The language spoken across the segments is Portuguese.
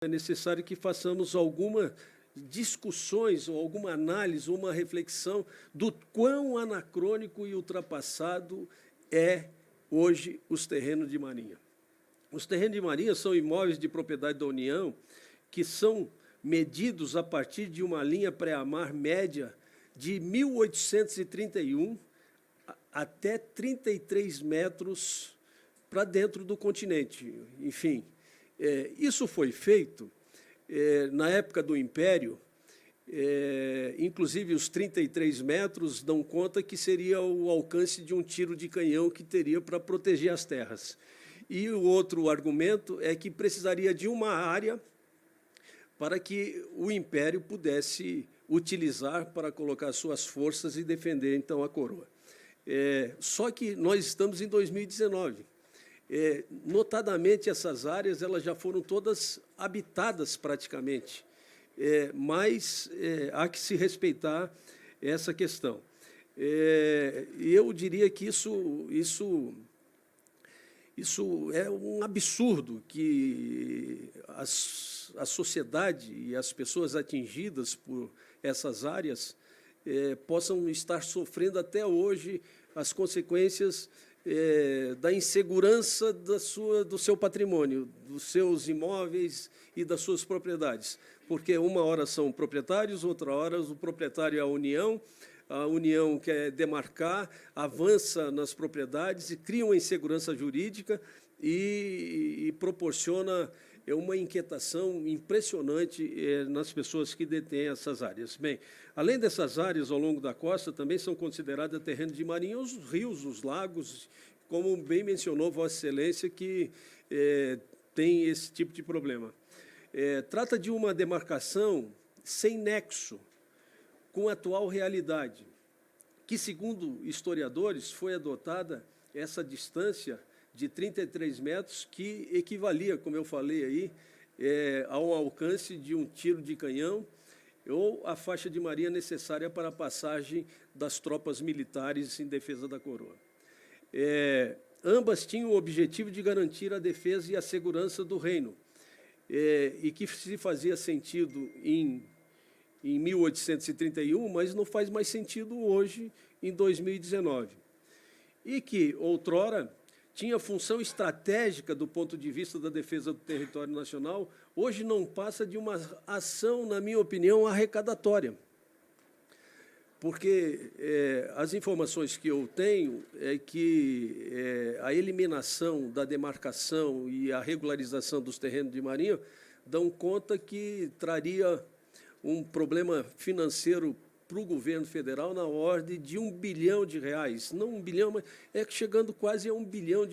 é necessário que façamos alguma discussões ou alguma análise, uma reflexão do quão anacrônico e ultrapassado é hoje os terrenos de marinha. Os terrenos de marinha são imóveis de propriedade da União que são medidos a partir de uma linha pré-mar média de 1831 até 33 metros para dentro do continente. Enfim, isso foi feito na época do Império, inclusive os 33 metros dão conta que seria o alcance de um tiro de canhão que teria para proteger as terras. E o outro argumento é que precisaria de uma área para que o Império pudesse utilizar para colocar suas forças e defender, então, a coroa. Só que nós estamos em 2019. Notadamente, essas áreas elas já foram todas habitadas praticamente, mas há que se respeitar essa questão. Eu diria que isso é um absurdo que a sociedade e as pessoas atingidas por essas áreas possam estar sofrendo até hoje as consequências da insegurança do seu patrimônio, dos seus imóveis e das suas propriedades. Porque uma hora são proprietários, outra hora o proprietário é a União quer demarcar, avança nas propriedades e cria uma insegurança jurídica e proporciona uma inquietação impressionante nas pessoas que detêm essas áreas. Bem, além dessas áreas ao longo da costa, também são consideradas terrenos de marinha os rios, os lagos, como bem mencionou Vossa Excelência, que tem esse tipo de problema. Trata de uma demarcação sem nexo com a atual realidade, que, segundo historiadores, foi adotada essa distância de 33 metros, que equivalia, como eu falei aí, a um alcance de um tiro de canhão ou a faixa de marinha necessária para a passagem das tropas militares em defesa da coroa. Ambas tinham o objetivo de garantir a defesa e a segurança do reino, e que se fazia sentido em 1831, mas não faz mais sentido hoje, em 2019. E que, outrora, tinha função estratégica do ponto de vista da defesa do território nacional, hoje não passa de uma ação, na minha opinião, arrecadatória. Porque as informações que eu tenho é que a eliminação da demarcação e a regularização dos terrenos de marinha dão conta que traria um problema financeiro para o governo federal na ordem de R$1 bilhão. Não 1 bilhão, mas chegando quase a R$1 bilhão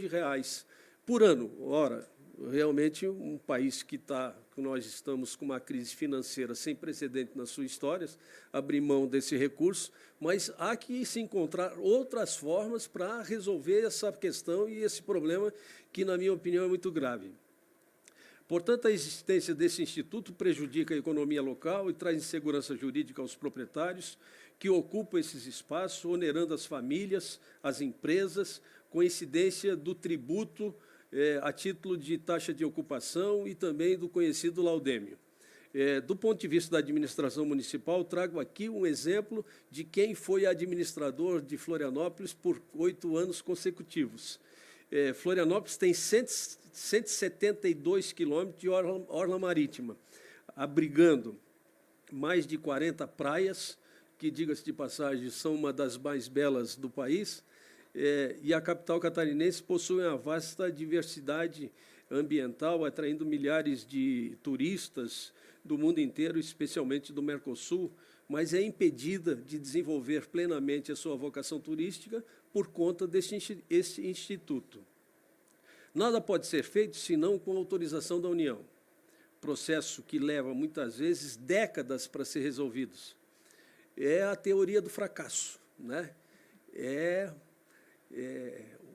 por ano. Ora, realmente, um país que nós estamos com uma crise financeira sem precedente nas suas histórias, abrir mão desse recurso, mas há que se encontrar outras formas para resolver essa questão e esse problema que, na minha opinião, é muito grave. Portanto, a existência desse instituto prejudica a economia local e traz insegurança jurídica aos proprietários que ocupam esses espaços, onerando as famílias, as empresas, com incidência do tributo a título de taxa de ocupação e também do conhecido laudêmio. Do ponto de vista da administração municipal, trago aqui um exemplo de quem foi administrador de Florianópolis por 8 anos consecutivos. Florianópolis tem 172 quilômetros de orla marítima, abrigando mais de 40 praias, que, diga-se de passagem, são uma das mais belas do país, e a capital catarinense possui uma vasta diversidade ambiental, atraindo milhares de turistas do mundo inteiro, especialmente do Mercosul, mas é impedida de desenvolver plenamente a sua vocação turística por conta desse instituto. Nada pode ser feito senão com autorização da União, processo que leva, muitas vezes, décadas para ser resolvido. É a teoria do fracasso, né?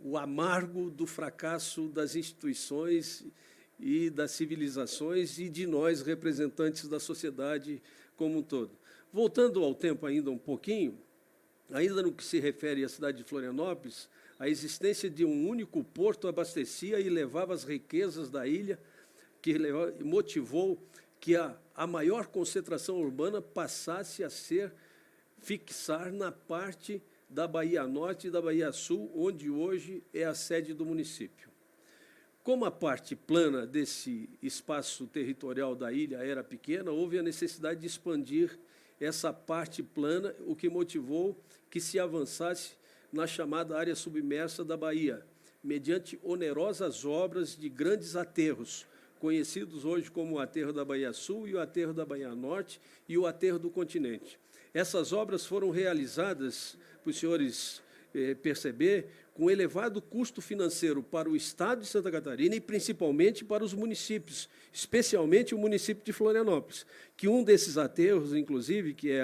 O amargo do fracasso das instituições e das civilizações e de nós, representantes da sociedade como um todo. Voltando ao tempo ainda um pouquinho, ainda no que se refere à cidade de Florianópolis, a existência de um único porto abastecia e levava as riquezas da ilha que motivou que a maior concentração urbana passasse a fixar na parte da Bahia Norte e da Bahia Sul, onde hoje é a sede do município. Como a parte plana desse espaço territorial da ilha era pequena, houve a necessidade de expandir essa parte plana, o que motivou que se avançasse na chamada área submersa da Bahia, mediante onerosas obras de grandes aterros, conhecidos hoje como o Aterro da Bahia Sul e o Aterro da Bahia Norte e o Aterro do Continente. Essas obras foram realizadas, para os senhores perceber, com elevado custo financeiro para o Estado de Santa Catarina e, principalmente, para os municípios, especialmente o município de Florianópolis, que um desses aterros, inclusive, que é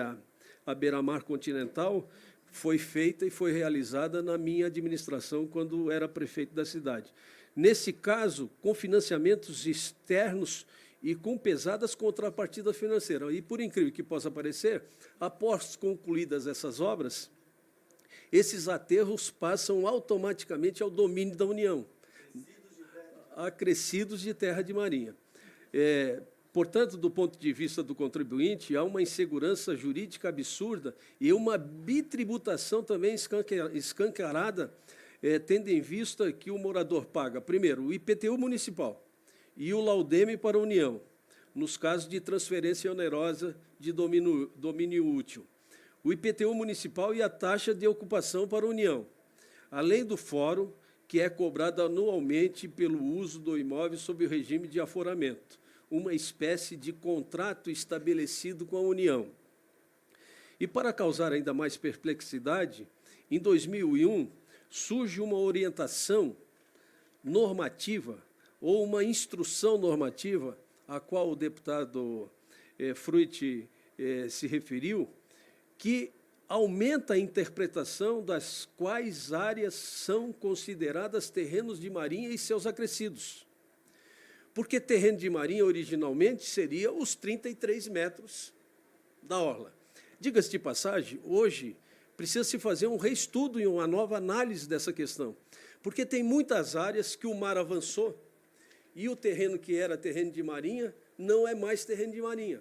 a Beira-Mar Continental, foi feita e foi realizada na minha administração, quando era prefeito da cidade. Nesse caso, com financiamentos externos e com pesadas contrapartidas financeiras. E, por incrível que possa parecer, após concluídas essas obras, esses aterros passam automaticamente ao domínio da União, acrescidos de terra de marinha. Portanto, do ponto de vista do contribuinte, há uma insegurança jurídica absurda e uma bitributação também escancarada, tendo em vista que o morador paga, primeiro, o IPTU municipal e o laudeme para a União, nos casos de transferência onerosa de domínio útil, o IPTU municipal e a taxa de ocupação para a União, além do fórum, que é cobrado anualmente pelo uso do imóvel sob o regime de aforamento, uma espécie de contrato estabelecido com a União. E, para causar ainda mais perplexidade, em 2001, surge uma orientação normativa ou uma instrução normativa, a qual o deputado Fruit se referiu, que aumenta a interpretação das quais áreas são consideradas terrenos de marinha e seus acrescidos. Porque terreno de marinha, originalmente, seria os 33 metros da orla. Diga-se de passagem, hoje precisa-se fazer um reestudo e uma nova análise dessa questão, porque tem muitas áreas que o mar avançou e o terreno que era terreno de marinha não é mais terreno de marinha.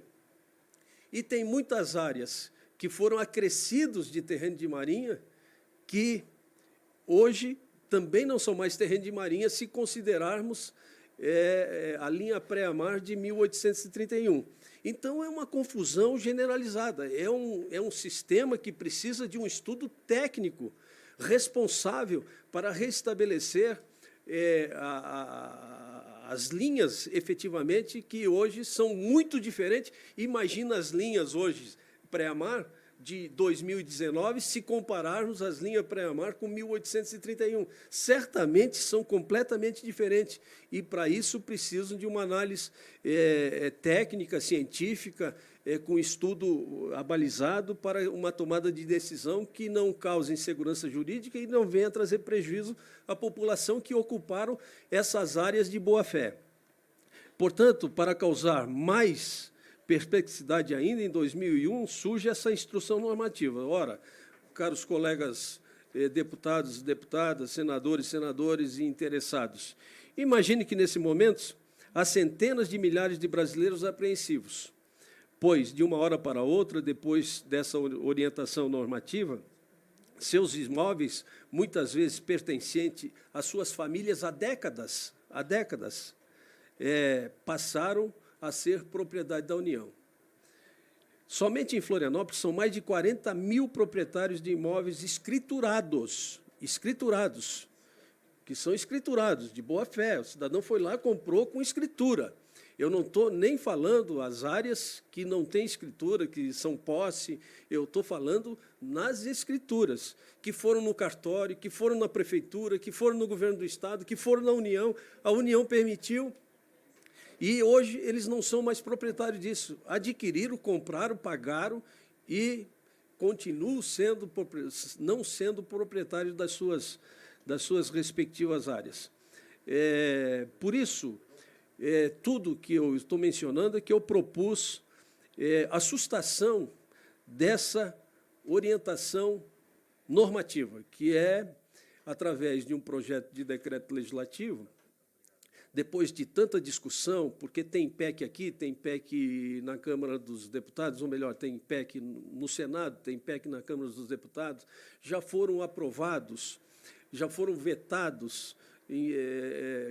E tem muitas áreas que foram acrescidos de terreno de marinha que hoje também não são mais terreno de marinha se considerarmos a linha pré-mar de 1831. Então, é uma confusão generalizada, é um sistema que precisa de um estudo técnico responsável para restabelecer as linhas, efetivamente, que hoje são muito diferentes. Imagina as linhas hoje pré-mar de 2019, se compararmos as linhas pré-mar com 1831. Certamente são completamente diferentes, e, para isso, precisam de uma análise técnica, científica, com estudo abalizado para uma tomada de decisão que não cause insegurança jurídica e não venha trazer prejuízo à população que ocuparam essas áreas de boa-fé. Portanto, para causar mais perplexidade ainda, em 2001, surge essa instrução normativa. Ora, caros colegas deputados, deputadas, senadores e interessados, imagine que, nesse momento, há centenas de milhares de brasileiros apreensivos, pois, de uma hora para outra, depois dessa orientação normativa, seus imóveis, muitas vezes pertencentes às suas famílias há décadas, passaram a ser propriedade da União. Somente em Florianópolis são mais de 40 mil proprietários de imóveis escriturados, que são escriturados, de boa-fé. O cidadão foi lá, comprou com escritura. Eu não estou nem falando as áreas que não têm escritura, que são posse, eu estou falando nas escrituras, que foram no cartório, que foram na prefeitura, que foram no governo do Estado, que foram na União. A União permitiu. E hoje eles não são mais proprietários disso. Adquiriram, compraram, pagaram e continuam não sendo proprietários das suas respectivas áreas. Por isso, tudo que eu estou mencionando é que eu propus a sustação dessa orientação normativa, que é, através de um projeto de decreto legislativo, depois de tanta discussão, porque tem PEC aqui, tem PEC na Câmara dos Deputados, ou melhor, tem PEC no Senado, tem PEC na Câmara dos Deputados, já foram aprovados, já foram vetados em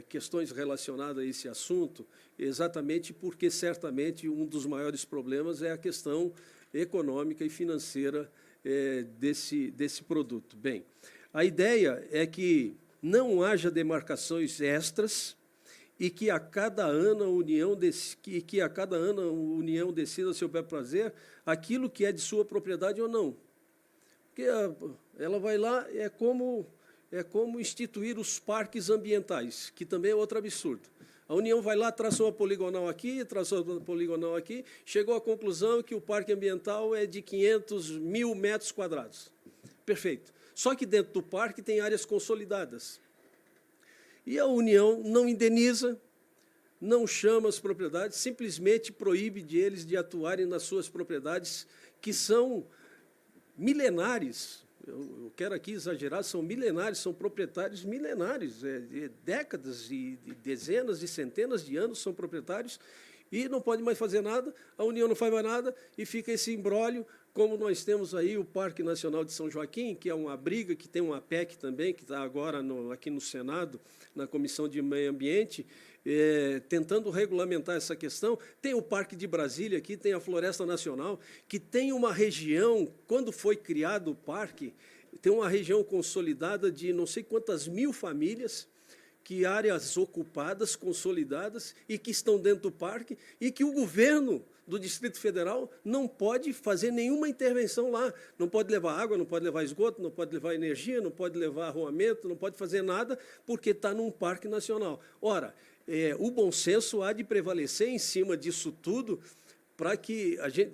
questões relacionadas a esse assunto, exatamente porque, certamente, um dos maiores problemas é a questão econômica e financeira desse produto. Bem, a ideia é que não haja demarcações extras e que a cada ano a União decida a seu bel prazer aquilo que é de sua propriedade ou não. Porque ela vai lá, é como instituir os parques ambientais, que também é outro absurdo. A União vai lá, traçou uma poligonal aqui, traçou uma poligonal aqui, chegou à conclusão que o parque ambiental é de 500.000 metros quadrados. Perfeito. Só que dentro do parque tem áreas consolidadas. E a União não indeniza, não chama as propriedades, simplesmente proíbe eles de atuarem nas suas propriedades, que são milenares. Eu quero aqui exagerar, são milenares, são proprietários milenares, décadas e dezenas e centenas de anos são proprietários e não pode mais fazer nada, a União não faz mais nada e fica esse imbróglio, como nós temos aí o Parque Nacional de São Joaquim, que é uma briga, que tem uma PEC também, que está agora aqui no Senado, na Comissão de Meio Ambiente, tentando regulamentar essa questão. Tem o Parque de Brasília aqui, tem a Floresta Nacional, que tem uma região, quando foi criado o parque, tem uma região consolidada de não sei quantas mil famílias, que áreas ocupadas, consolidadas, e que estão dentro do parque, e que o governo do Distrito Federal não pode fazer nenhuma intervenção lá. Não pode levar água, não pode levar esgoto, não pode levar energia, não pode levar arruamento, não pode fazer nada, porque está num parque nacional. Ora, o bom senso há de prevalecer em cima disso tudo, para que a gente...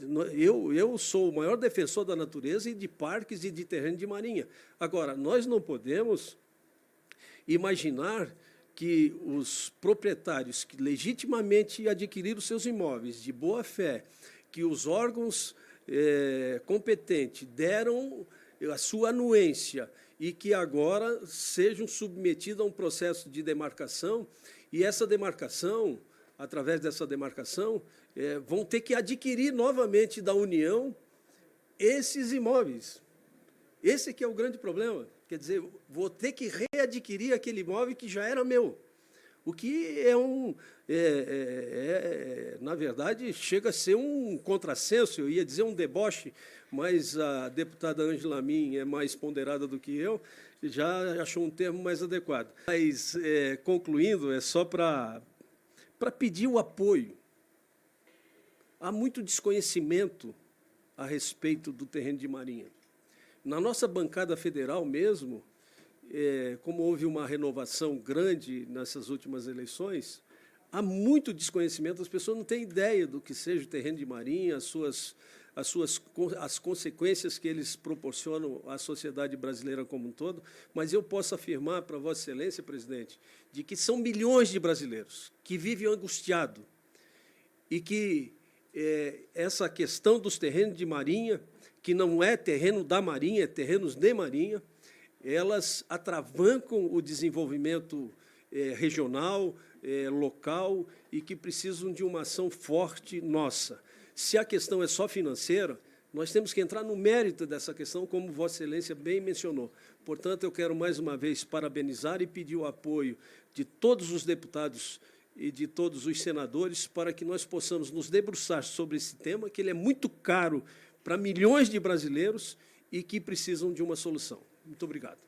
Eu sou o maior defensor da natureza e de parques e de terreno de marinha. Agora, nós não podemos imaginar que os proprietários que legitimamente adquiriram seus imóveis de boa fé, que os órgãos competentes deram a sua anuência e que agora sejam submetidos a um processo de demarcação, e essa demarcação, através dessa demarcação, vão ter que adquirir novamente da União esses imóveis. Esse que é o grande problema. Quer dizer, vou ter que readquirir aquele imóvel que já era meu. O que na verdade, chega a ser um contrassenso, eu ia dizer um deboche, mas a deputada Ângela Amin é mais ponderada do que eu, já achou um termo mais adequado. Mas, concluindo, é só para pedir o apoio. Há muito desconhecimento a respeito do terreno de marinha. Na nossa bancada federal mesmo, como houve uma renovação grande nessas últimas eleições, há muito desconhecimento, as pessoas não têm ideia do que seja o terreno de marinha, as consequências que eles proporcionam à sociedade brasileira como um todo, mas eu posso afirmar para Vossa Excelência, presidente, de que são milhões de brasileiros que vivem angustiados e que essa questão dos terrenos de marinha, que não é terreno da marinha, é terrenos de marinha, elas atravancam o desenvolvimento regional, local, e que precisam de uma ação forte nossa. Se a questão é só financeira, nós temos que entrar no mérito dessa questão, como Vossa Excelência bem mencionou. Portanto, eu quero mais uma vez parabenizar e pedir o apoio de todos os deputados e de todos os senadores para que nós possamos nos debruçar sobre esse tema, que ele é muito caro para milhões de brasileiros e que precisam de uma solução. Muito obrigado.